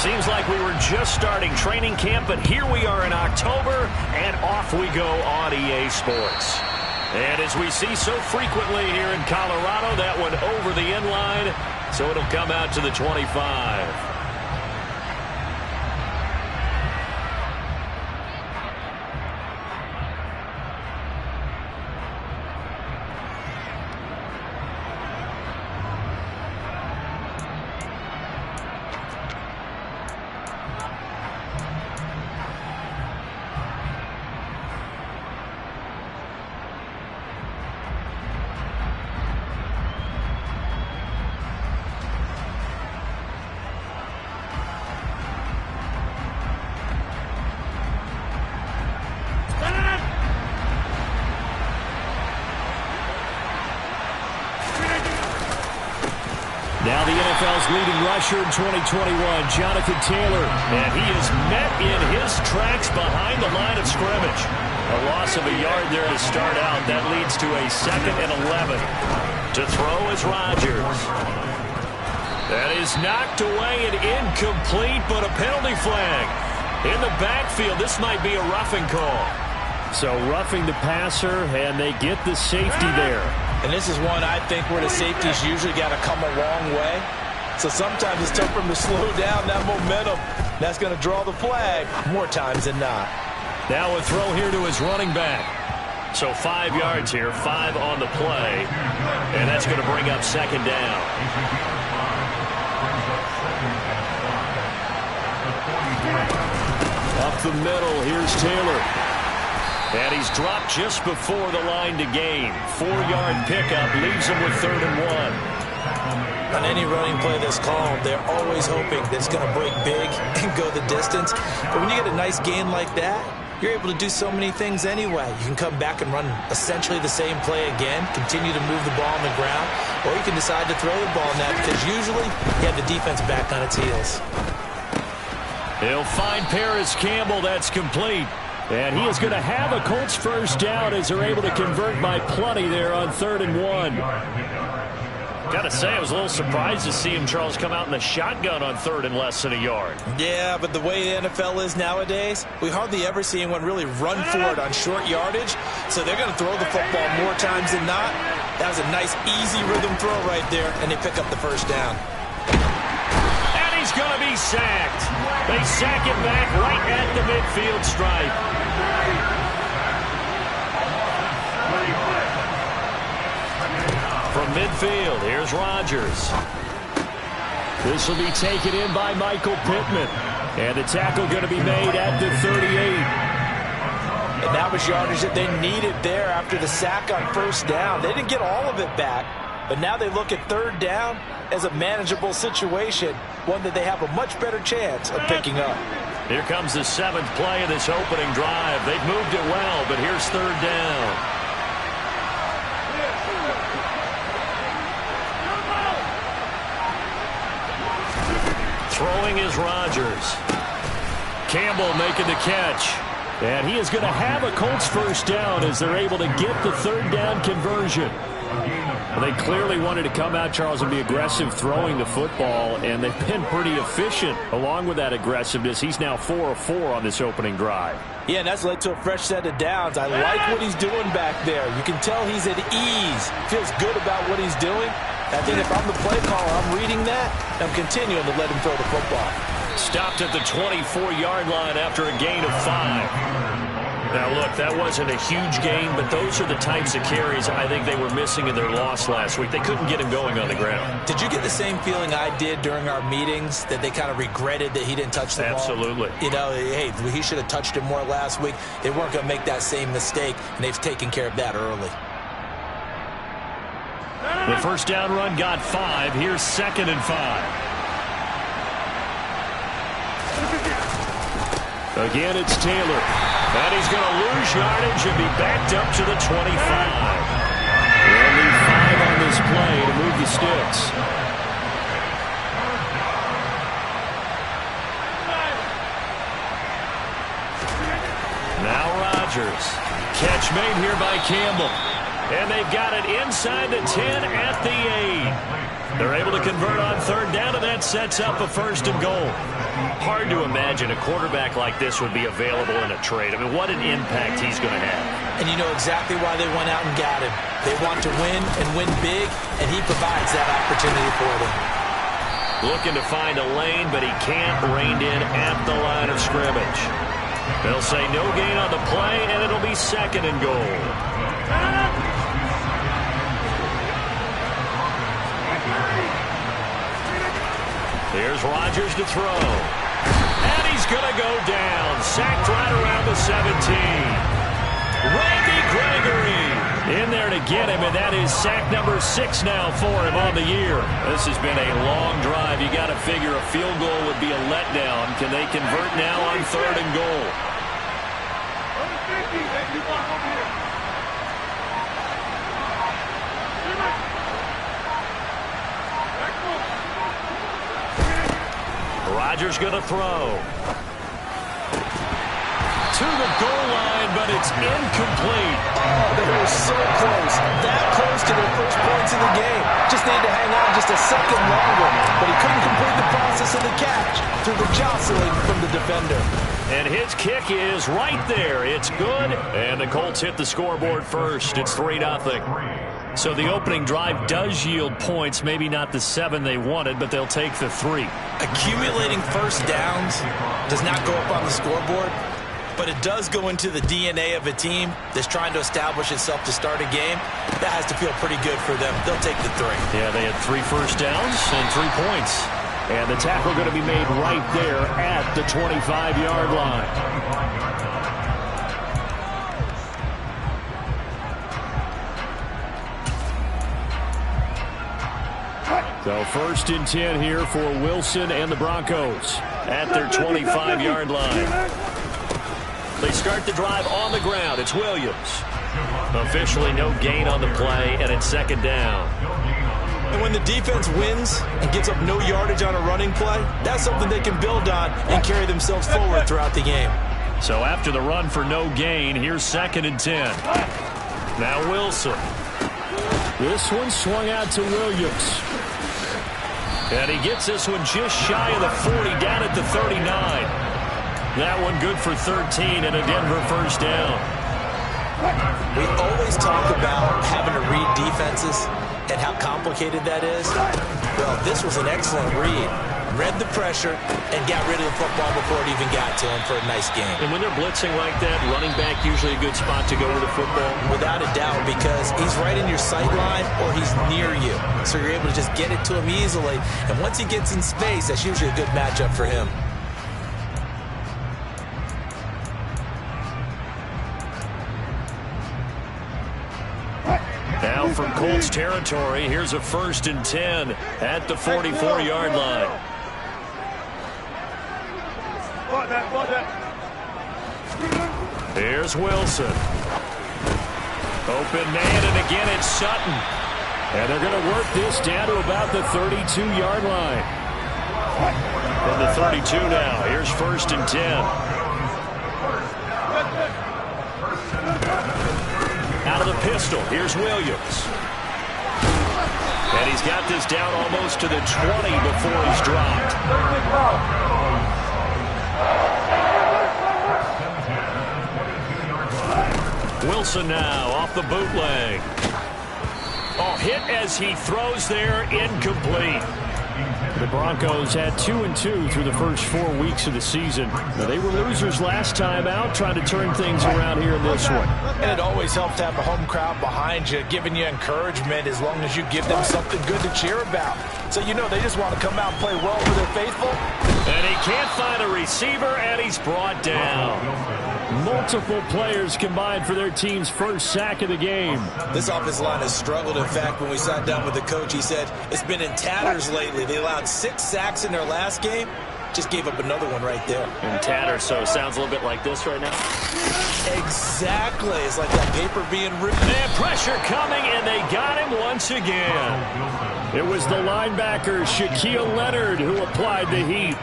Seems like we were just starting training camp, but here we are in October, and off we go on EA Sports. And as we see so frequently here in Colorado, that one over the end line, so it'll come out to the 25. Now the NFL's leading rusher in 2021, Jonathan Taylor. And he is met in his tracks behind the line of scrimmage. A loss of a yard there to start out. That leads to a 2nd and 11. To throw is Rodgers. That is knocked away and incomplete, but a penalty flag. In the backfield, this might be a roughing call. So roughing the passer, and they get the safety there. And this is one, I think, where the safety's usually got to come a long way. So sometimes it's tough for them to slow down that momentum. That's going to draw the flag more times than not. Now a throw here to his running back. So 5 yards here, 5 on the play. And that's going to bring up 2nd down. Up the middle, here's Taylor. And he's dropped just before the line to gain. 4-yard pickup leaves him with 3rd and 1. On any running play that's called, they're always hoping that it's going to break big and go the distance. But when you get a nice gain like that, you're able to do so many things anyway. You can come back and run essentially the same play again, continue to move the ball on the ground, or you can decide to throw the ball now because usually you have the defense back on its heels. He'll find Paris Campbell. That's complete. And he is going to have a Colts first down as they're able to convert by plenty there on 3rd and 1. Got to say, I was a little surprised to see him, Charles, come out in the shotgun on 3rd and less than a yard. Yeah, but the way the NFL is nowadays, we hardly ever see anyone really run for it on short yardage. So they're going to throw the football more times than not. That was a nice, easy rhythm throw right there, and they pick up the first down. And he's going to be sacked. They sack him back right at the midfield stripe. From midfield, here's Rodgers. This will be taken in by Michael Pittman. And the tackle going to be made at the 38. And that was yardage that they needed there after the sack on first down. They didn't get all of it back, but now they look at 3rd down as a manageable situation, one that they have a much better chance of picking up. Here comes the 7th play of this opening drive. They've moved it well, but here's 3rd down. Throwing is Rodgers. Campbell making the catch. And he is going to have a Colts first down as they're able to get the 3rd down conversion. They clearly wanted to come out, Charles, and be aggressive throwing the football, and they've been pretty efficient along with that aggressiveness. He's now 4 of 4 on this opening drive. Yeah, and that's led to a fresh set of downs. I like what he's doing back there. You can tell he's at ease. Feels good about what he's doing. I think if I'm the play caller, I'm reading that, and I'm continuing to let him throw the football. Stopped at the 24-yard line after a gain of 5. Now, look, that wasn't a huge gain, but those are the types of carries I think they were missing in their loss last week. They couldn't get him going on the ground. Did you get the same feeling I did during our meetings, that they kind of regretted that he didn't touch the ball? Absolutely. You know, hey, he should have touched it more last week. They weren't going to make that same mistake, and they've taken care of that early. The first down run got 5. Here's 2nd and 5. Again, it's Taylor. And he's going to lose yardage and be backed up to the 25. They'll need 5 on this play to move the sticks. Now Rodgers. Catch made here by Campbell. And they've got it inside the 10 at the 8. They're able to convert on third down, and that sets up a first and goal. Hard to imagine a quarterback like this would be available in a trade. I mean, what an impact he's going to have. And you know exactly why they went out and got him. They want to win and win big, and he provides that opportunity for them. Looking to find a lane, but he can't. Reined in at the line of scrimmage. They'll say no gain on the play, and it'll be second and goal. Here's Rodgers to throw. And he's going to go down. Sacked right around the 17. Randy Gregory in there to get him, and that is sack number 6 now for him on the year. This has been a long drive. You got to figure a field goal would be a letdown. Can they convert now on third and goal? Rodgers going to throw. To the goal line, but it's incomplete. Oh, they were so close. That close to their first points in the game. Just needed to hang on just a second longer. But he couldn't complete the process of the catch through the jostling from the defender. And his kick is right there. It's good. And the Colts hit the scoreboard first. It's 3-0. So the opening drive does yield points. Maybe not the 7 they wanted, but they'll take the 3. Accumulating first downs does not go up on the scoreboard, but it does go into the DNA of a team that's trying to establish itself to start a game. That has to feel pretty good for them. They'll take the 3. Yeah, they had 3 first downs and 3 points. And the tackle going to be made right there at the 25-yard line. So first and 10 here for Wilson and the Broncos at their 25-yard line. They start the drive on the ground. It's Williams. Officially no gain on the play, and it's second down. And when the defense wins and gives up no yardage on a running play, that's something they can build on and carry themselves forward throughout the game. So after the run for no gain, here's second and 10. Now Wilson. This one swung out to Williams. And he gets this one just shy of the 40, down at the 39. That one good for 13 and a Denver first down. We always talk about having to read defenses and how complicated that is. Well, this was an excellent read. Read the pressure and got rid of the football before it even got to him for a nice game. And when they're blitzing like that, running back usually a good spot to go with the football? Without a doubt, because he's right in your sight line or he's near you. So you're able to just get it to him easily. And once he gets in space, that's usually a good matchup for him. Now from Colts territory, here's a first and 10 at the 44-yard line. Here's Wilson. Open man, and again it's Sutton. And they're going to work this down to about the 32-yard line. From the 32 now, here's first and 10. Out of the pistol, here's Williams. And he's got this down almost to the 20 before he's dropped. Wilson now off the bootleg. Oh, hit as he throws there, incomplete. The Broncos had 2-2 through the first 4 weeks of the season. Now, they were losers last time out, trying to turn things around here in this one. And it always helps to have a home crowd behind you, giving you encouragement as long as you give them something good to cheer about. So you know they just want to come out and play well for their faithful. And he can't find a receiver, and he's brought down. Multiple players combined for their team's first sack of the game. This offensive line has struggled. In fact, when we sat down with the coach, he said it's been in tatters lately. They allowed 6 sacks in their last game. Just gave up another one right there. In tatters, so it sounds a little bit like this right now. Exactly. It's like that paper being ripped. And pressure coming, and they got him once again. It was the linebacker, Shaquille Leonard, who applied the heat.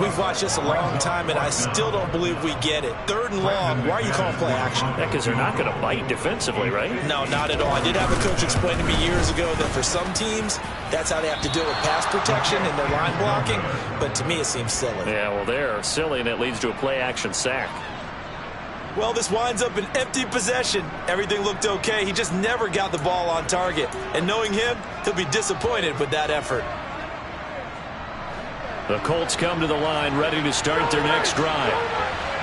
We've watched this a long time, and I still don't believe we get it. 3rd and long. Why are you calling play action? Yeah, because they're not going to bite defensively, right? No, not at all. I did have a coach explain to me years ago that for some teams, that's how they have to deal with pass protection and their line blocking. But to me, it seems silly. Yeah, well, they're silly, and it leads to a play-action sack. Well, this winds up an empty possession. Everything looked okay. He just never got the ball on target. And knowing him, he'll be disappointed with that effort. The Colts come to the line ready to start their next drive.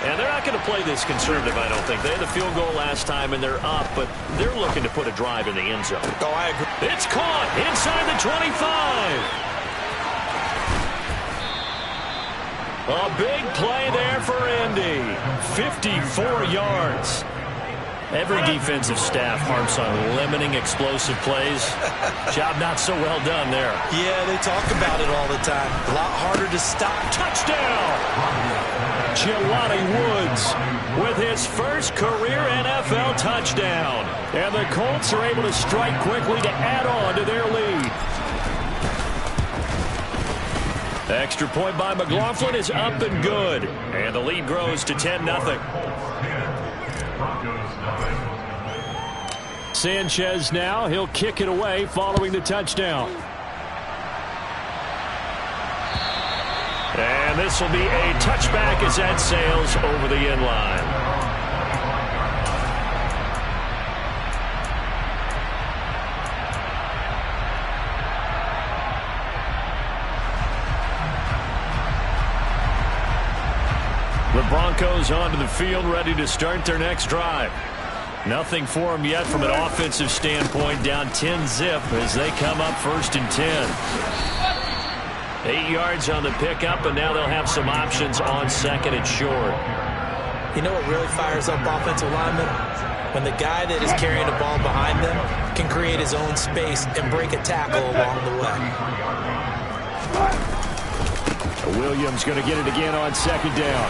And they're not going to play this conservative, I don't think. They had the field goal last time, and they're up, but they're looking to put a drive in the end zone. Oh, I agree. It's caught inside the 25. A big play there for Indy. 54 yards. Every defensive staff harps on limiting explosive plays. Job not so well done there. Yeah, they talk about it all the time. A lot harder to stop. Touchdown! Jelani Woods with his first career NFL touchdown. And the Colts are able to strike quickly to add on to their lead. Extra point by McLaughlin is up and good. And the lead grows to 10-0. Sanchez now. He'll kick it away following the touchdown. And this will be a touchback as that sails over the end line. The Broncos onto the field, ready to start their next drive. Nothing for them yet from an offensive standpoint, down 10-zip as they come up 1st and 10. 8 yards on the pickup, and now they'll have some options on 2nd and short. You know what really fires up offensive linemen? When the guy that is carrying the ball behind them can create his own space and break a tackle along the way. Williams going to get it again on 2nd down.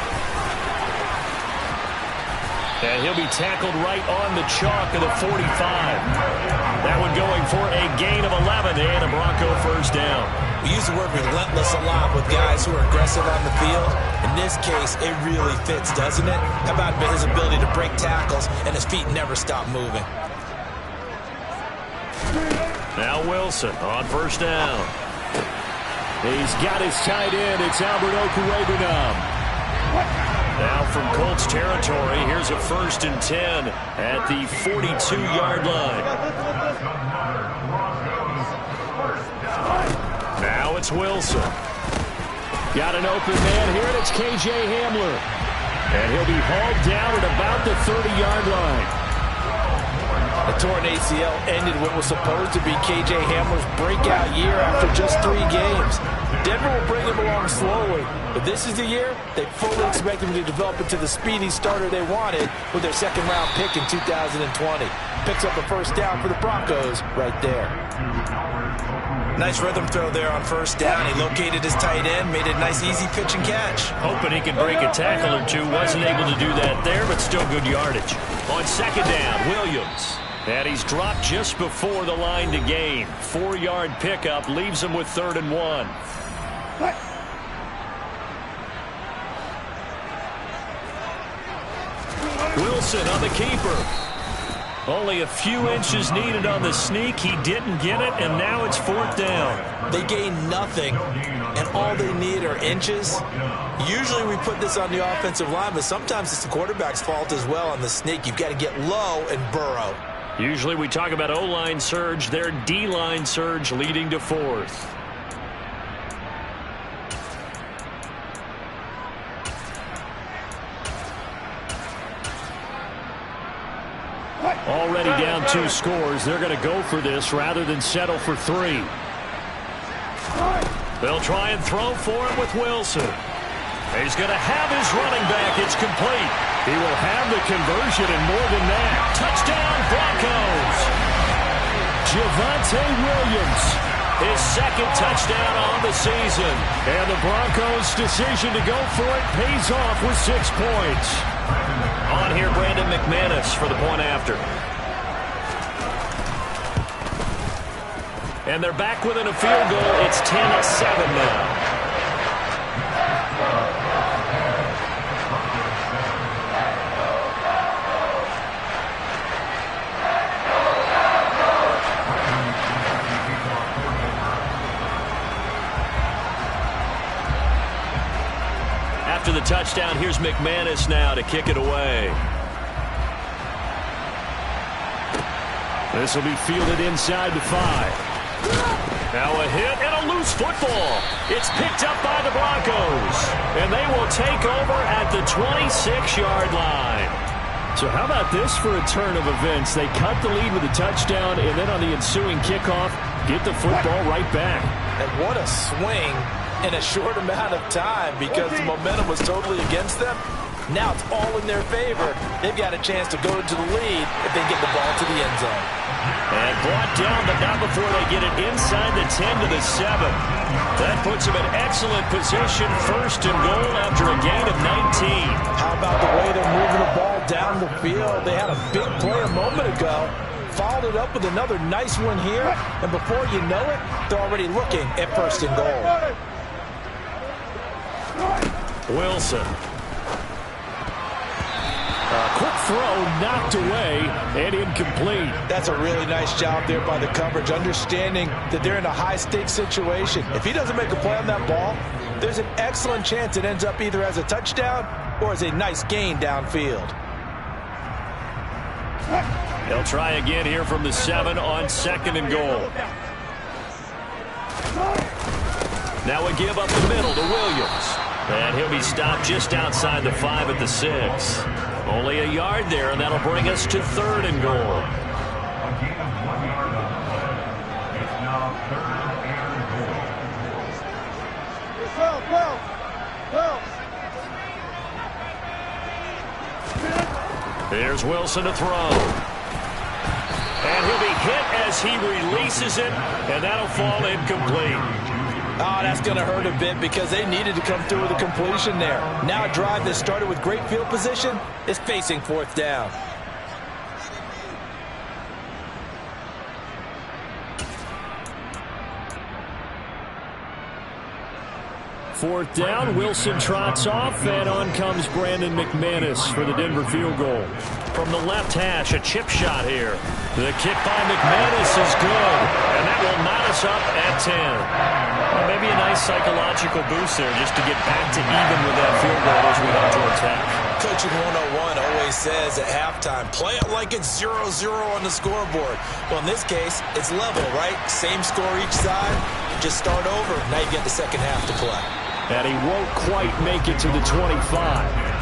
And he'll be tackled right on the chalk of the 45. That one going for a gain of 11 and a Bronco 1st down. We use the word relentless a lot with guys who are aggressive on the field. In this case, it really fits, doesn't it? How about his ability to break tackles and his feet never stop moving? Now Wilson on 1st down. He's got his tight end. It's Albert Okwuegbunam. Now from Colts territory, here's a 1st and 10 at the 42-yard line. Now it's Wilson. Got an open man here, and it's K.J. Hamler. And he'll be hauled down at about the 30-yard line. The torn ACL ended what was supposed to be K.J. Hamler's breakout year after just 3 games. Denver will bring him along slowly, but this is the year they fully expect him to develop into the speedy starter they wanted with their 2nd-round pick in 2020. Picks up a 1st down for the Broncos right there. Nice rhythm throw there on 1st down. He located his tight end, made a nice easy pitch and catch. Hoping he can break a tackle or two. Wasn't able to do that there, but still good yardage. On 2nd down, Williams. And he's dropped just before the line to gain. 4-yard pickup leaves him with 3rd and 1. Wilson on the keeper. Only a few inches needed on the sneak. He didn't get it, and now it's 4th down. They gain nothing, and all they need are inches. Usually we put this on the offensive line, but sometimes it's the quarterback's fault as well on the sneak. You've got to get low and burrow. Usually we talk about O-line surge. Their D-line surge leading to 4th. Already down 2 scores. They're going to go for this rather than settle for 3. They'll try and throw for it with Wilson. He's going to have his running back. It's complete. He will have the conversion and more than that. Touchdown, Broncos. Javonte Williams his second touchdown on the season. And the Broncos' decision to go for it pays off with 6 points. On here, Brandon McManus for the point after. And they're back within a field goal. It's 10-7 now. After the touchdown, here's McManus now to kick it away. This will be fielded inside the 5. Now a hit and a loose football. It's picked up by the Broncos. And they will take over at the 26-yard line. So how about this for a turn of events? They cut the lead with a touchdown, and then on the ensuing kickoff, get the football right back. And what a swing in a short amount of time, because the momentum was totally against them. Now it's all in their favor. They've got a chance to go into the lead if they get the ball to the end zone. And brought down, but not before they get it inside the 10 to the 7. That puts them in excellent position, 1st and goal after a gain of 19. How about the way they're moving the ball down the field? They had a big play a moment ago, followed it up with another nice one here, and before you know it, they're already looking at 1st and goal. Wilson. A quick throw knocked away and incomplete. That's a really nice job there by the coverage, understanding that they're in a high-stakes situation. If he doesn't make a play on that ball, there's an excellent chance it ends up either as a touchdown or as a nice gain downfield. They'll try again here from the 7 on 2nd and goal. Now a give up the middle to Williams. And he'll be stopped just outside the 5 at the 6. Only a yard there, and that'll bring us to 3rd and goal. Here's Wilson to throw. And he'll be hit as he releases it, and that'll fall incomplete. Oh, that's going to hurt a bit because they needed to come through with a completion there. Now a drive that started with great field position is facing 4th down. Fourth down, Wilson trots off, and on comes Brandon McManus for the Denver field goal. From the left hash, a chip shot here. The kick by McManus is good, and that will knot us up at 10. Well, maybe a nice psychological boost there just to get back to even with that field goal as we head towards half. Coaching 101 always says at halftime, play it like it's 0-0 on the scoreboard. Well, in this case, it's level, right? Same score each side. Just start over. Now you get the second half to play. And he won't quite make it to the 25.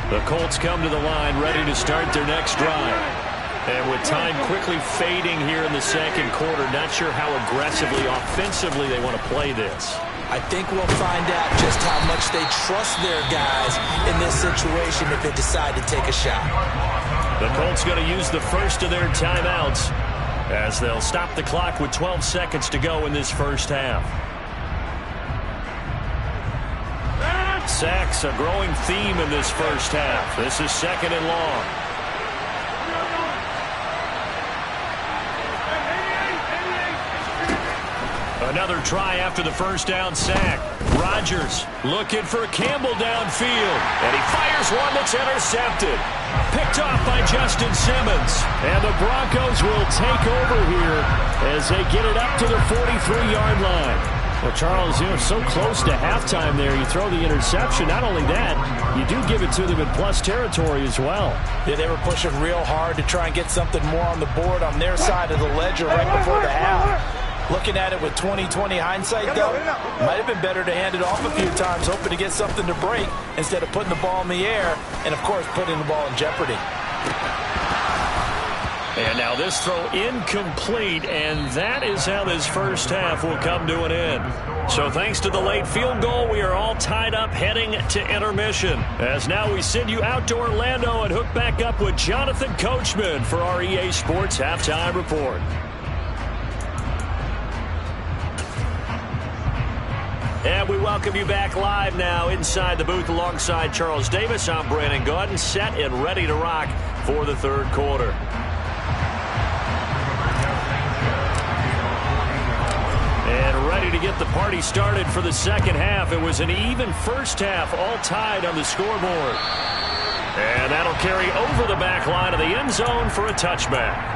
The Colts come to the line, ready to start their next drive. And with time quickly fading here in the second quarter, not sure how aggressively, offensively they want to play this. I think we'll find out just how much they trust their guys in this situation if they decide to take a shot. The Colts going to use the first of their timeouts as they'll stop the clock with 12 seconds to go in this first half. Sacks, a growing theme in this first half. This is 2nd and long. Another try after the first down sack. Rodgers looking for Campbell downfield. And he fires one that's intercepted. Picked off by Justin Simmons. And the Broncos will take over here as they get it up to the 43-yard line. Well, Charles, so close to halftime there. You throw the interception. Not only that, you do give it to them in plus territory as well. Yeah, they were pushing real hard to try and get something more on the board on their side of the ledger right before the half. Looking at it with 20/20 hindsight, though, might have been better to hand it off a few times, hoping to get something to break instead of putting the ball in the air and, of course, putting the ball in jeopardy. And now this throw incomplete, and that is how this first half will come to an end. So thanks to the late field goal, we are all tied up heading to intermission. As now we send you out to Orlando and hook back up with Jonathan Coachman for our EA Sports Halftime Report. And we welcome you back live now inside the booth alongside Charles Davis. I'm Brandon Gaudin, set and ready to rock for the third quarter. And ready to get the party started for the second half. It was an even first half, all tied on the scoreboard. And that'll carry over the back line of the end zone for a touchback.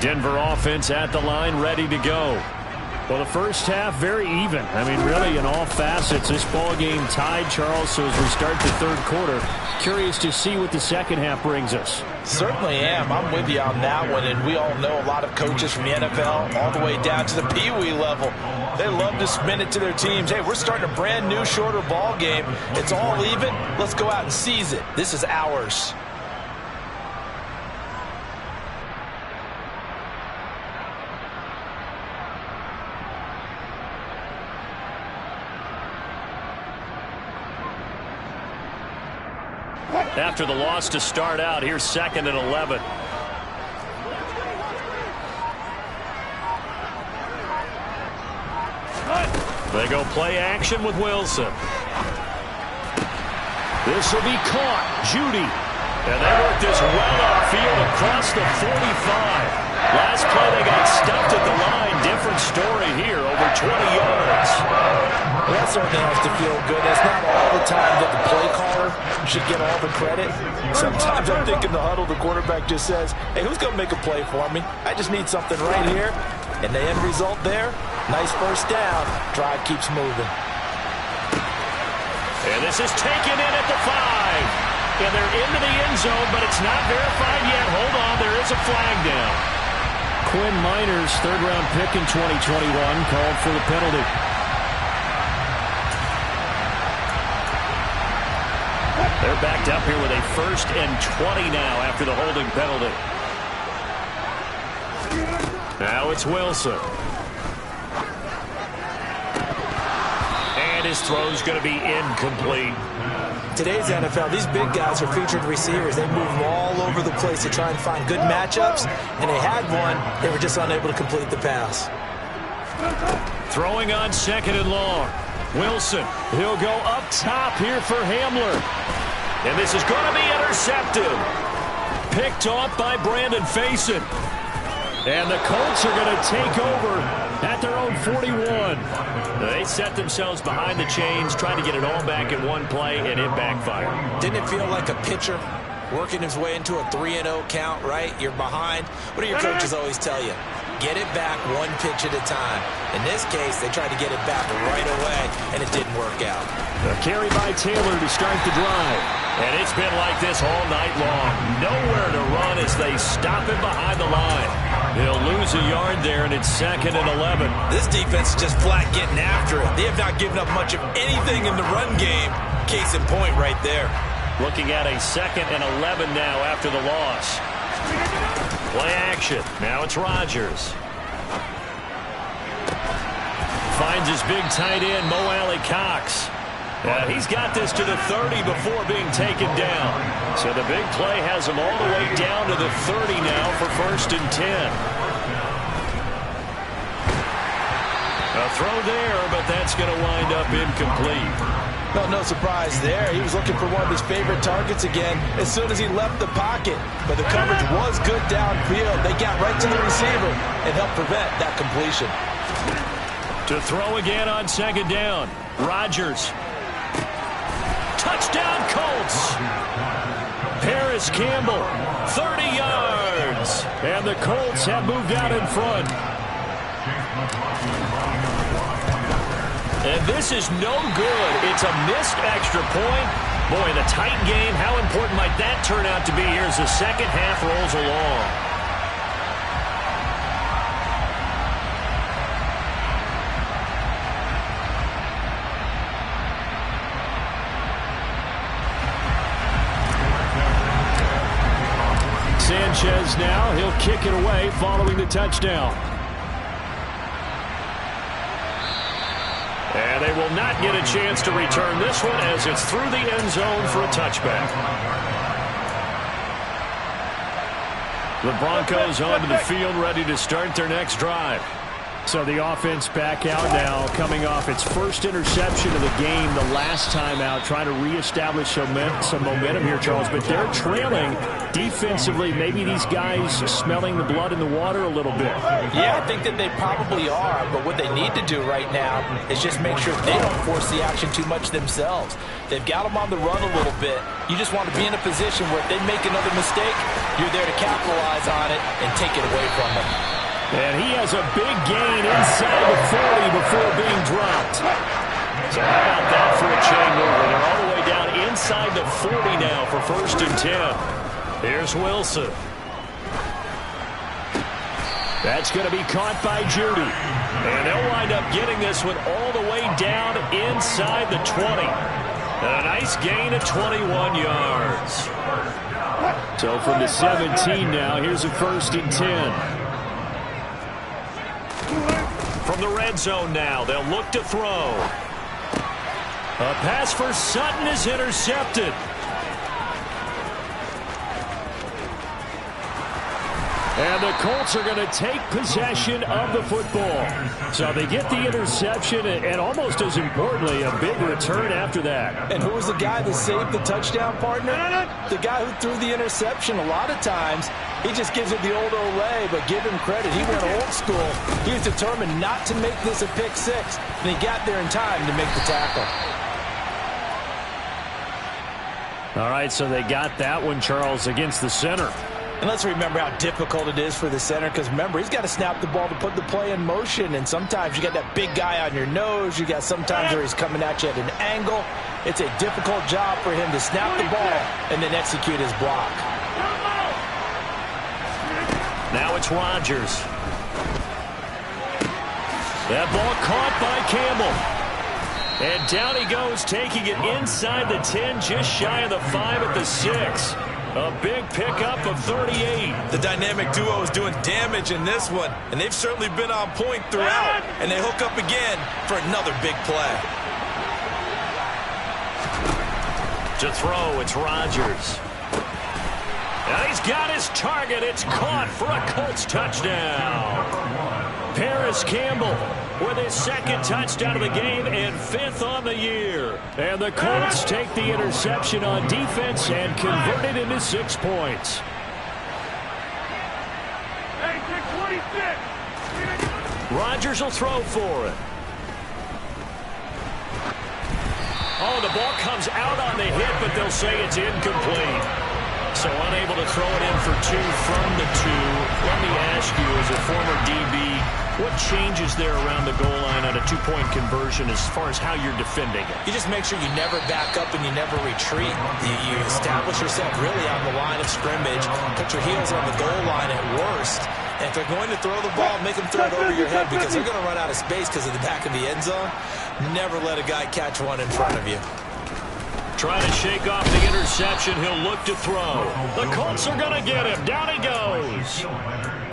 Denver offense at the line, ready to go. Well, the first half, very even. I mean, really, in all facets, this ball game tied, Charles. So as we start the third quarter, curious to see what the second half brings us. Certainly am. I'm with you on that one. And we all know a lot of coaches from the NFL all the way down to the Pee-wee level. They love to spin it to their teams. Hey, we're starting a brand new, shorter ball game. It's all even. Let's go out and seize it. This is ours. After the loss to start out, here's 2nd and 11. They go play action with Wilson. This will be caught. Judy. And they work this well upfield across the 45. Last play they got stuffed at the line. Different story here, over 20 yards. Well, that certainly has to feel good. It's not all the time that the play caller should get all the credit. Sometimes I think in the huddle the quarterback just says, hey, who's going to make a play for me? I just need something right here. And the end result there, nice first down. Drive keeps moving. And this is taken in at the 5. And they're into the end zone, but it's not verified yet. Hold on, there is a flag down. Quinn Miners, third-round pick in 2021, called for the penalty. They're backed up here with a 1st and 20 now after the holding penalty. Now it's Wilson. And his throw's going to be incomplete. Today's NFL, these big guys are featured receivers. They move all over the place to try and find good matchups, and they had one. They were just unable to complete the pass. Throwing on 2nd and long. Wilson, he'll go up top here for Hamler. And this is going to be intercepted. Picked off by Brandon Facyson. And the Colts are going to take over at their own 41. They set themselves behind the chains, trying to get it all back in one play, and it backfired. Didn't it feel like a pitcher working his way into a 3-0 count, right? You're behind. What do your coaches always tell you? Get it back one pitch at a time. In this case, they tried to get it back right away, and it didn't work out. A carry by Taylor to start the drive. And it's been like this all night long. Nowhere to run as they stop him behind the line. He'll lose a yard there, and it's 2nd and 11. This defense is just flat getting after it. They have not given up much of anything in the run game. Case in point right there. Looking at a 2nd and 11 now after the loss. Play action. Now it's Rodgers. Finds his big tight end, Mo Alley-Cox. He's got this to the 30 before being taken down. So the big play has him all the way down to the 30 now for 1st and 10. A throw there, but that's going to wind up incomplete. Well, no surprise there. He was looking for one of his favorite targets again as soon as he left the pocket. But the coverage was good downfield. They got right to the receiver and helped prevent that completion. To throw again on 2nd down. Rodgers. Touchdown Colts. Paris Campbell, 30 yards. And the Colts have moved out in front. And this is no good. It's a missed extra point. Boy, the tight game, how important might that turn out to be here as the second half rolls along? Sanchez now. He'll kick it away following the touchdown. And they will not get a chance to return this one as it's through the end zone for a touchback. The Broncos onto the field, ready to start their next drive. So the offense back out now, coming off its first interception of the game the last time out, trying to reestablish some momentum here, Charles. But they're trailing defensively. Maybe these guys smelling the blood in the water a little bit. Yeah, I think that they probably are. But what they need to do right now is just make sure they don't force the action too much themselves. They've got them on the run a little bit. You just want to be in a position where if they make another mistake, you're there to capitalize on it and take it away from them. And he has a big gain inside the 40 before being dropped. So how about that for a chain mover? They're all the way down inside the 40 now for 1st and 10. Here's Wilson. That's going to be caught by Judy. And they'll wind up getting this one all the way down inside the 20. A nice gain of 21 yards. So from the 17 now, here's a 1st and 10. From the red zone now, they'll look to throw. A pass for Sutton is intercepted. And the Colts are going to take possession of the football. So they get the interception and almost as importantly, a big return after that. And who was the guy that saved the touchdown, partner? The guy who threw the interception. A lot of times, he just gives it the old Olay, but give him credit. He went old school. He was determined not to make this a pick six, and he got there in time to make the tackle. All right, so they got that one, Charles, against the center. And let's remember how difficult it is for the center, because remember, he's got to snap the ball to put the play in motion, and sometimes you got that big guy on your nose. You got sometimes where he's coming at you at an angle. It's a difficult job for him to snap the ball and then execute his block. Now it's Rodgers. That ball caught by Campbell. And down he goes, taking it inside the 10, just shy of the 5 at the 6. A big pickup of 38. The dynamic duo is doing damage in this one, and they've certainly been on point throughout. And they hook up again for another big play. To throw, it's Rodgers. And he's got his target. It's caught for a Colts touchdown. Paris Campbell with his 2nd touchdown of the game and 5th on the year. And the Colts take the interception on defense and convert it into 6 points. Rodgers will throw for it. Oh, the ball comes out on the hit, but they'll say it's incomplete. So unable to throw it in for 2 from the 2. Let me ask you, as a former DB, what changes there around the goal line on a 2-point conversion as far as how you're defending it? You just make sure you never back up and you never retreat. You establish yourself really on the line of scrimmage, put your heels on the goal line at worst. And if they're going to throw the ball, make them throw it over your head because they're going to run out of space because of the back of the end zone. Never let a guy catch one in front of you. Trying to shake off the interception. He'll look to throw. The Colts are going to get him. Down he goes.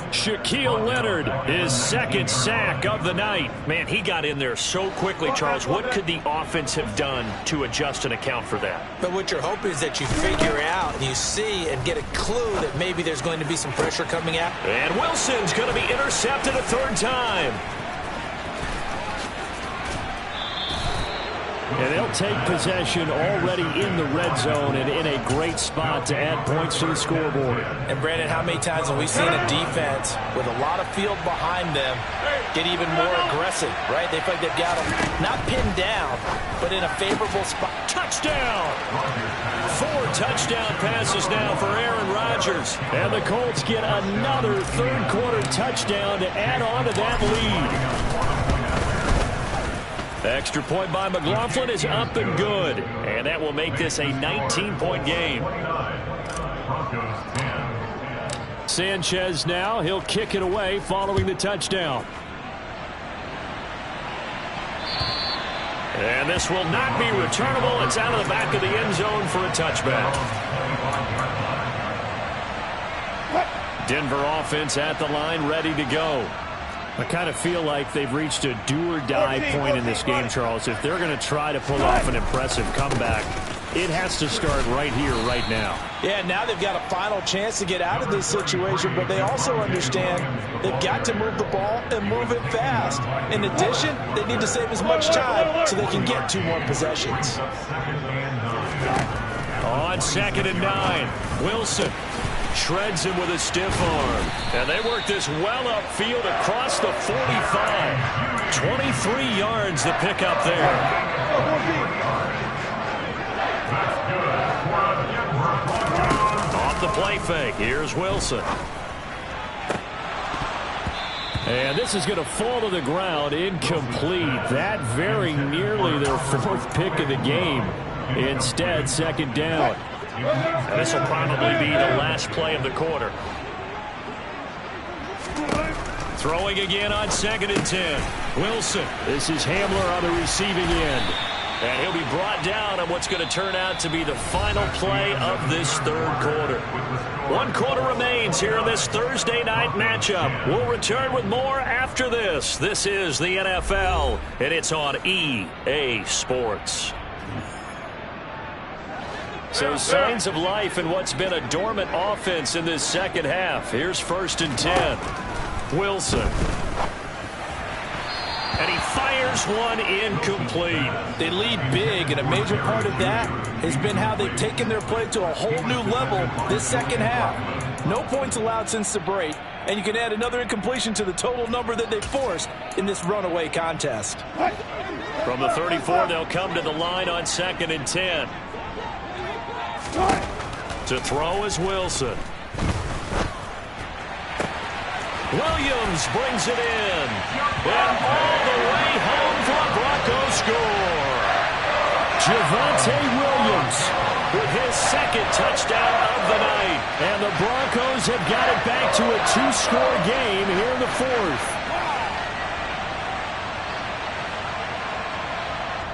Shaquille Leonard, his 2nd sack of the night. Man, he got in there so quickly, Charles. What could the offense have done to adjust and account for that? But what you're hoping is that you figure out and you see and get a clue that maybe there's going to be some pressure coming out. And Wilson's going to be intercepted a 3rd time. And they'll take possession already in the red zone and in a great spot to add points to the scoreboard. And, Brandon, how many times have we seen a defense with a lot of field behind them get even more aggressive, right? They feel like they've got them not pinned down, but in a favorable spot. Touchdown! 4 touchdown passes now for Aaron Rodgers. And the Colts get another 3rd quarter touchdown to add on to that lead. Extra point by McLaughlin is up and good. And that will make this a 19-point game. Sanchez now. He'll kick it away following the touchdown. And this will not be returnable. It's out of the back of the end zone for a touchback. Denver offense at the line, ready to go. I kind of feel like they've reached a do-or-die point in this game, Charles. If they're going to try to pull off an impressive comeback, it has to start right here, right now. Yeah, now they've got a final chance to get out of this situation, but they also understand they've got to move the ball and move it fast. In addition, they need to save as much time so they can get 2 more possessions. On 2nd and 9, Wilson shreds him with a stiff arm. And they work this well upfield across the 45. 23 yards to pick up there. Off the play fake, here's Wilson. And this is going to fall to the ground, incomplete. That very nearly their 4th pick of the game. Instead, 2nd down. And this will probably be the last play of the quarter. Throwing again on 2nd and 10. Wilson. This is Hamler on the receiving end. And he'll be brought down on what's going to turn out to be the final play of this 3rd quarter. 1 quarter remains here in this Thursday night matchup. We'll return with more after this. This is the NFL, and it's on EA Sports. So signs of life in what's been a dormant offense in this 2nd half. Here's 1st and 10. Wilson. And he fires one incomplete. They lead big, and a major part of that has been how they've taken their play to a whole new level this 2nd half. No points allowed since the break, and you can add another incompletion to the total number that they forced in this runaway contest. From the 34, they'll come to the line on 2nd and 10. To throw is Wilson. Williams brings it in. And all the way home for a Broncos score. Javonte Williams with his 2nd touchdown of the night. And the Broncos have got it back to a 2-score game here in the 4th.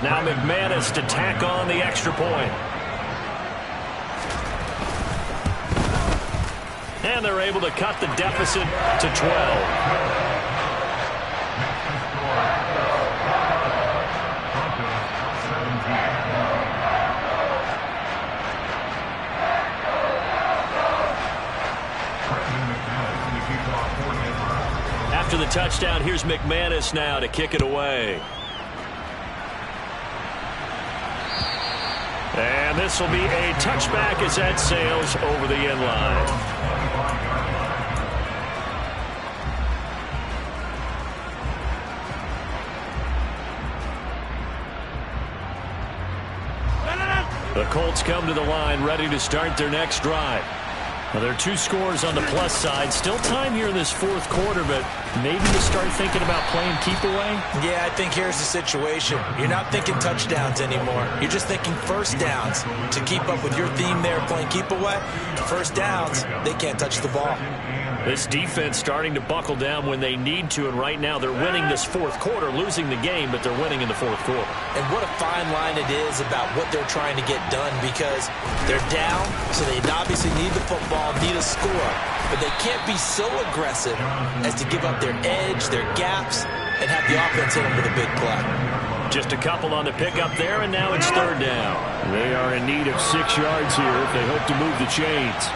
Now McManus to tack on the extra point. And they're able to cut the deficit to 12. After the touchdown, here's McManus now to kick it away. And this will be a touchback as that sails over the end line. The Colts come to the line ready to start their next drive. Well, there are 2 scores on the plus side. Still time here in this 4th quarter, but maybe to start thinking about playing keep away? Yeah, I think here's the situation. You're not thinking touchdowns anymore. You're just thinking 1st downs. To keep up with your theme there, playing keep away, 1st downs, they can't touch the ball. This defense starting to buckle down when they need to, and right now they're winning this 4th quarter, losing the game, but they're winning in the 4th quarter. And what a fine line it is about what they're trying to get done, because they're down, so they obviously need the football, need a score, but they can't be so aggressive as to give up their edge, their gaps, and have the offense hit them with a big play. Just a couple on the pickup there, and now it's 3rd down. They are in need of 6 yards here if they hope to move the chains.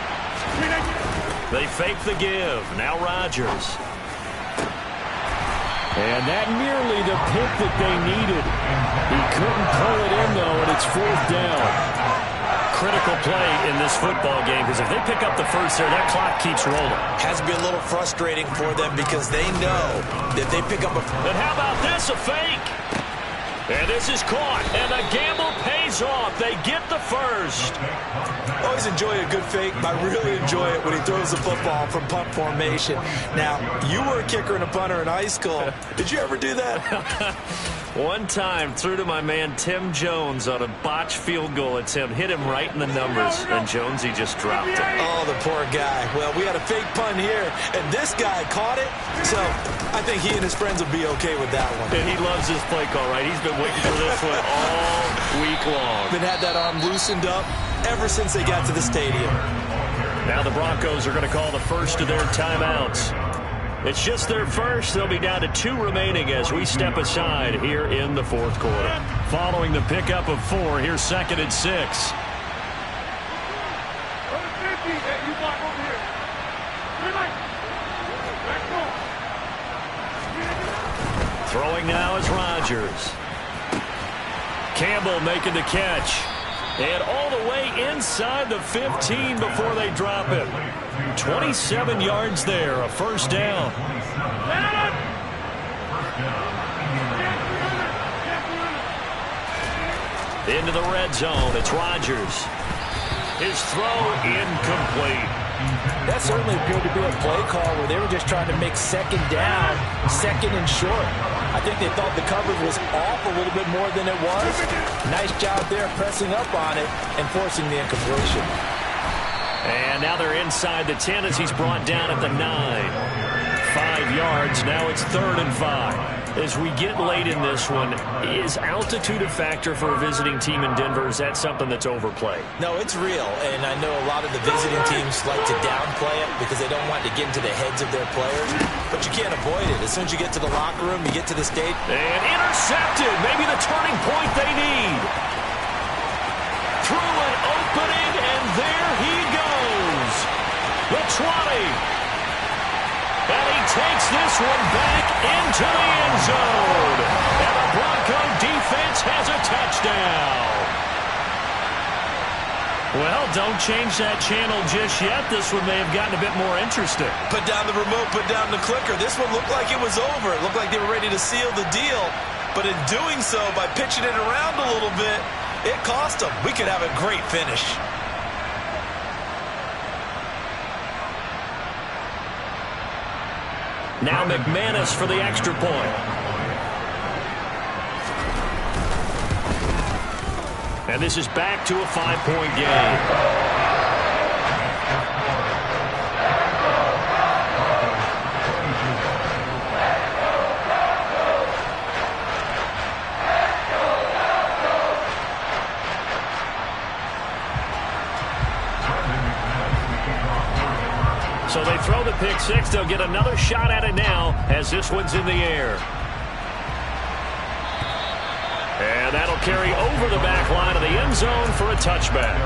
They fake the give. Now Rodgers. And that nearly the pick that they needed. He couldn't pull it in, though, and it's 4th down. Critical play in this football game, because if they pick up the 1st there, that clock keeps rolling. Has to be a little frustrating for them because they know that they pick up a... And how about this, a fake? And this is caught, and the gamble pays off. They get the 1st. Always enjoy a good fake, but I really enjoy it when he throws the football from punt formation. Now, you were a kicker and a punter in high school. Did you ever do that? One time, threw to my man Tim Jones on a botched field goal attempt. Hit him right in the numbers, and Jonesy just dropped it. Oh, the poor guy. Well, we had a fake punt here, and this guy caught it, so I think he and his friends will be okay with that one. And he loves his play call, right? He's been waiting for this one all week long. Been had that arm loosened up ever since they got to the stadium. Now the Broncos are going to call the first of their timeouts. It's just their first. They'll be down to 2 remaining as we step aside here in the fourth quarter. Following the pickup of 4, here's 2nd and 6. Throwing now is Rodgers. Campbell making the catch. And all the way inside the 15 before they drop him. 27 yards there, a first down. Into the red zone, it's Rodgers. His throw incomplete. That certainly appeared to be a play call where they were just trying to make 2nd down, 2nd and short. I think they thought the coverage was off a little bit more than it was. Nice job there pressing up on it and forcing the incompletion. And now they're inside the 10 as he's brought down at the 9. 5 yards, now it's 3rd and 5. As we get late in this one, is altitude a factor for a visiting team in Denver? Is that something that's overplayed? No, it's real, and I know a lot of the visiting teams like to downplay it because they don't want to get into the heads of their players, but you can't avoid it. As soon as you get to the locker room, you get to the stage. And intercepted, maybe the turning point they need. Through an opening, and there he goes. The 20. And he takes this one back into the end zone. And the Bronco defense has a touchdown. Well, don't change that channel just yet. This one may have gotten a bit more interesting. Put down the remote, put down the clicker. This one looked like it was over. It looked like they were ready to seal the deal. But in doing so, by pitching it around a little bit, it cost them. We could have a great finish. Now McManus for the extra point. And this is back to a 5-point game. So they throw the pick 6. They'll get another shot at it now as this one's in the air. And that'll carry over the back line of the end zone for a touchback.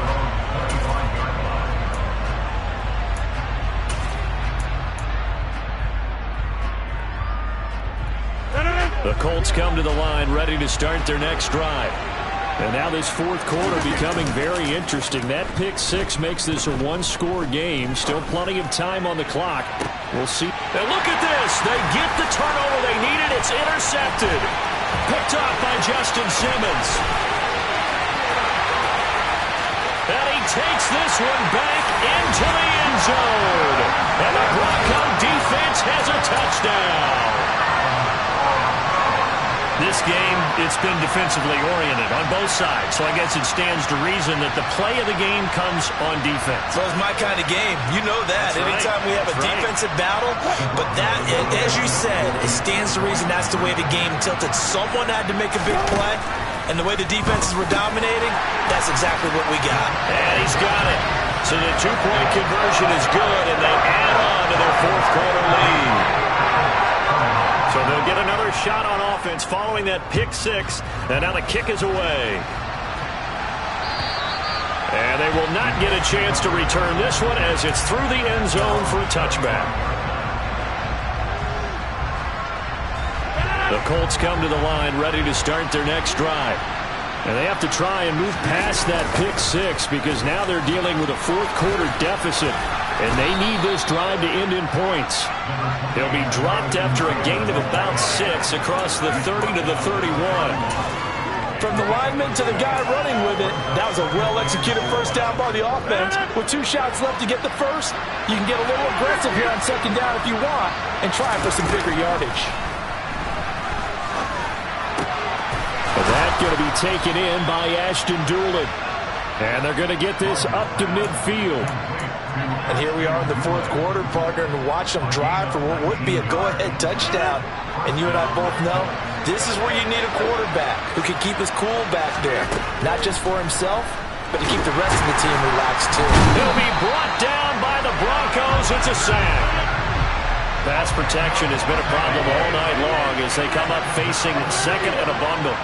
The Colts come to the line ready to start their next drive. And now this fourth quarter becoming very interesting. That pick 6 makes this a 1-score game. Still plenty of time on the clock. We'll see. Now look at this. They get the turnover they needed. It's intercepted. Picked off by Justin Simmons. And he takes this one back into the end zone. And the Bronco defense has a touchdown. This game, it's been defensively oriented on both sides, so I guess it stands to reason that the play of the game comes on defense. So it's my kind of game. You know that. That's anytime we have a defensive battle, but that, as you said, it stands to reason that's the way the game tilted. Someone had to make a big play, and the way the defenses were dominating, that's exactly what we got. And he's got it. So the 2-point conversion is good, and they add on to their fourth quarter lead. So they'll get another shot on offense following that pick 6. And now the kick is away. And they will not get a chance to return this one as it's through the end zone for a touchback. The Colts come to the line ready to start their next drive. And they have to try and move past that pick 6 because now they're dealing with a fourth quarter deficit. And they need this drive to end in points. They'll be dropped after a gain of about 6 across the 30 to the 31. From the lineman to the guy running with it, that was a well-executed first down by the offense. With 2 shots left to get the first, you can get a little aggressive here on 2nd down if you want and try for some bigger yardage. And that's going to be taken in by Ashton Dulin. And they're going to get this up to midfield. And here we are in the fourth quarter, partner, and watch them drive for what would be a go-ahead touchdown. And you and I both know this is where you need a quarterback who can keep his cool back there, not just for himself, but to keep the rest of the team relaxed, too. He'll be brought down by the Broncos. It's a sack. Pass protection has been a problem all night long as they come up facing second and a bundle.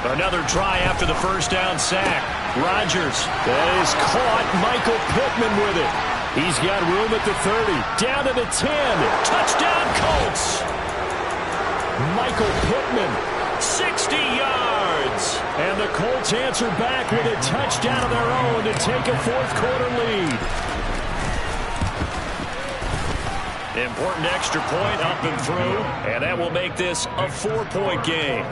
Another try after the first down sack. Rodgers is caught. Michael Pittman with it. He's got room at the 30. Down to the 10. Touchdown Colts. Michael Pittman, 60 yards. And the Colts answer back with a touchdown of their own to take a fourth-quarter lead. Important extra point up and through, and that will make this a 4-point game.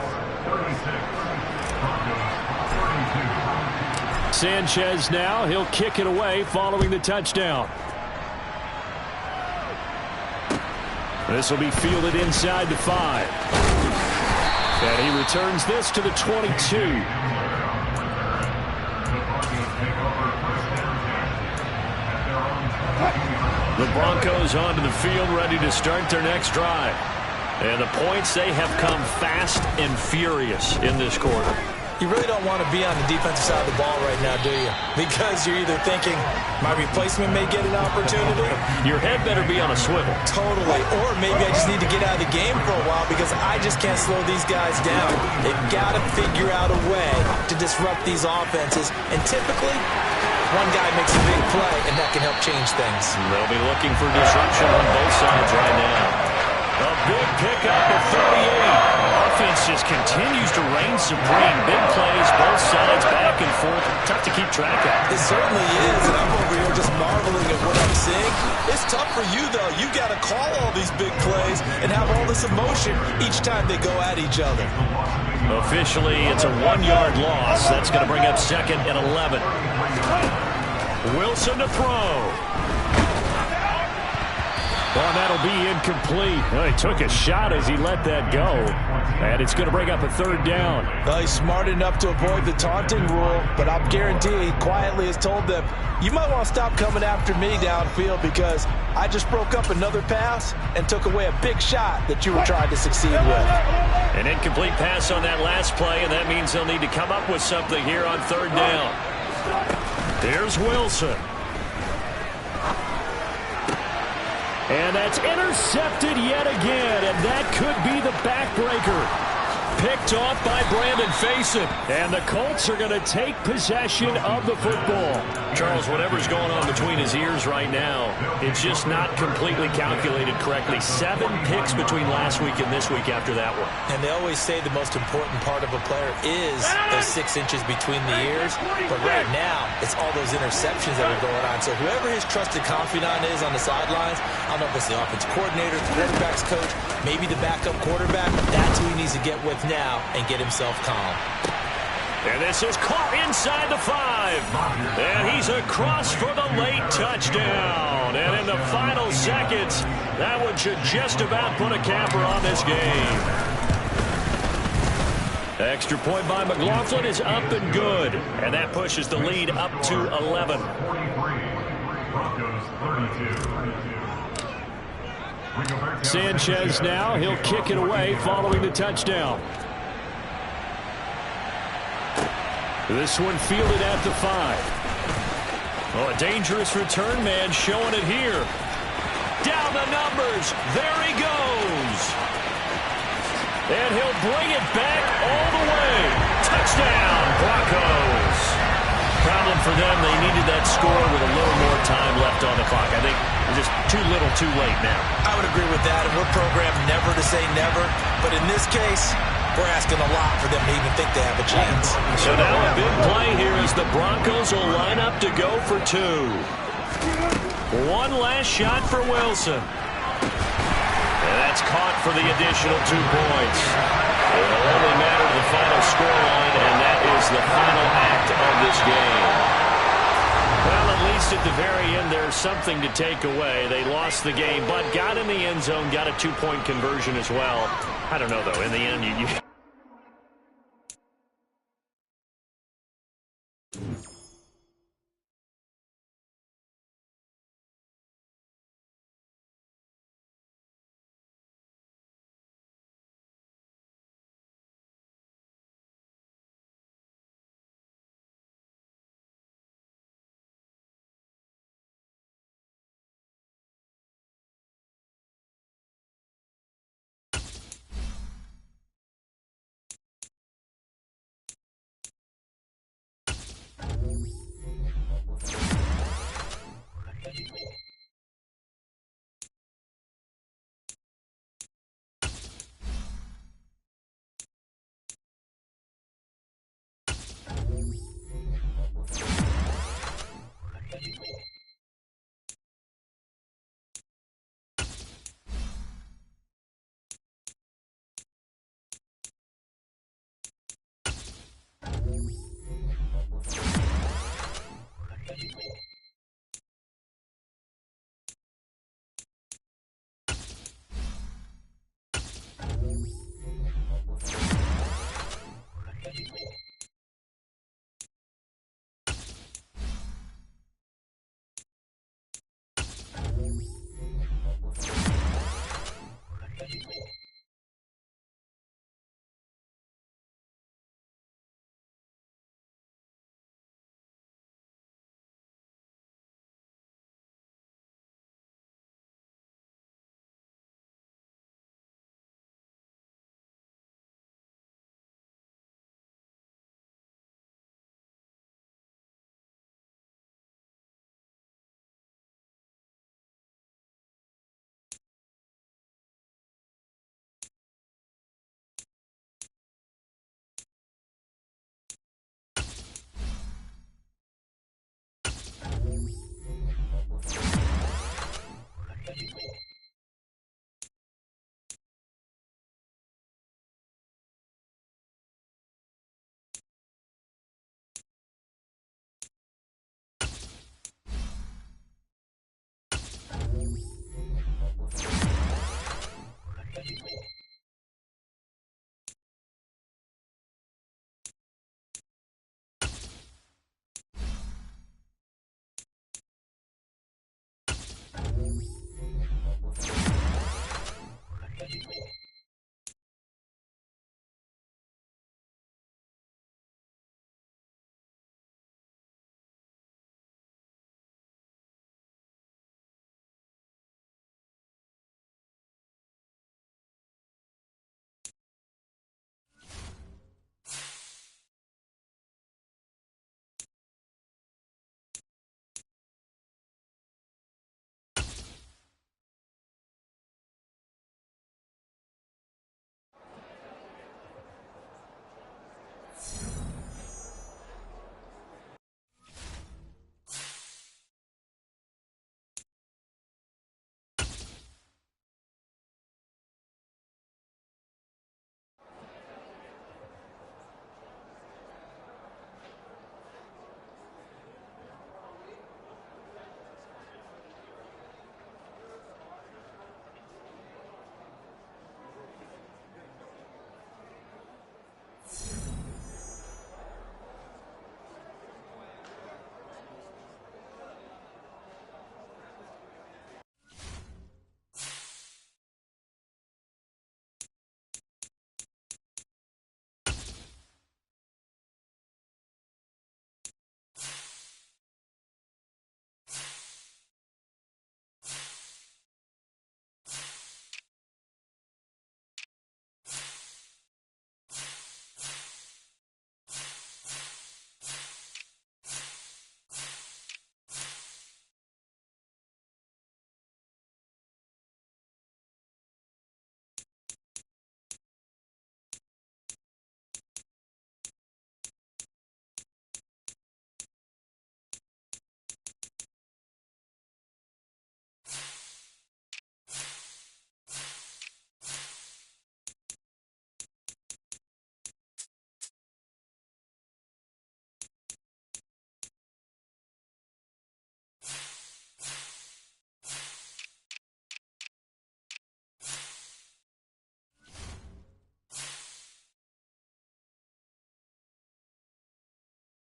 Sanchez now. He'll kick it away following the touchdown. This will be fielded inside the 5. And he returns this to the 22. The Broncos onto the field, ready to start their next drive. And the points, they have come fast and furious in this quarter. You really don't want to be on the defensive side of the ball right now, do you? Because you're either thinking, my replacement may get an opportunity. Your head better be on a swivel. Totally. Or maybe I just need to get out of the game for a while because I just can't slow these guys down. They've got to figure out a way to disrupt these offenses. And typically, one guy makes a big play, and that can help change things. They'll be looking for disruption on both sides right now. A big pickup of 38. Offense just continues to reign supreme. Big plays, both sides, back and forth. Tough to keep track of. It certainly is, and I'm over here just marveling at what I'm seeing. It's tough for you, though. You got to call all these big plays and have all this emotion each time they go at each other. Officially, it's a 1-yard loss. That's going to bring up second and 11. Wilson to throw. Well, that'll be incomplete. Well, he took a shot as he let that go. And it's going to bring up a third down. Well, he's smart enough to avoid the taunting rule, but I'll guarantee he quietly has told them, you might want to stop coming after me downfield because I just broke up another pass and took away a big shot that you were trying to succeed with. An incomplete pass on that last play, and that means they'll need to come up with something here on third down. There's Wilson. And that's intercepted yet again, and that could be the backbreaker. Picked off by Brandon Facyson. And the Colts are going to take possession of the football. Charles, whatever's going on between his ears right now, it's just not completely calculated correctly. 7 picks between last week and this week after that one. And they always say the most important part of a player is those 6 inches between the ears. But right now, it's all those interceptions that are going on. So whoever his trusted confidant is on the sidelines, I don't know if it's the offense coordinator, the quarterback's coach, maybe the backup quarterback, that's who he needs to get with now and get himself calm. And this is caught inside the 5. And he's across for the late touchdown. And in the final seconds, that one should just about put a capper on this game. Extra point by McLaughlin is up and good. And that pushes the lead up to 11. Sanchez now. He'll kick it away following the touchdown. This one fielded at the 5. Oh, a dangerous return man showing it here. Down the numbers. There he goes. And he'll bring it back all the way. Touchdown, Broncos. Problem for them, they needed that score with a little more time left on the clock. I think just too little too late now. I would agree with that, and we're programmed never to say never. But in this case, we're asking a lot for them to even think they have a chance. So now a big play here as the Broncos will line up to go for 2. One last shot for Wilson. And that's caught for the additional 2 points. It'll only matter the final scoreline, and that is the final act of this game. Well, at least at the very end, there's something to take away. They lost the game, but got in the end zone, got a 2-point conversion as well. I don't know, though. In the end, you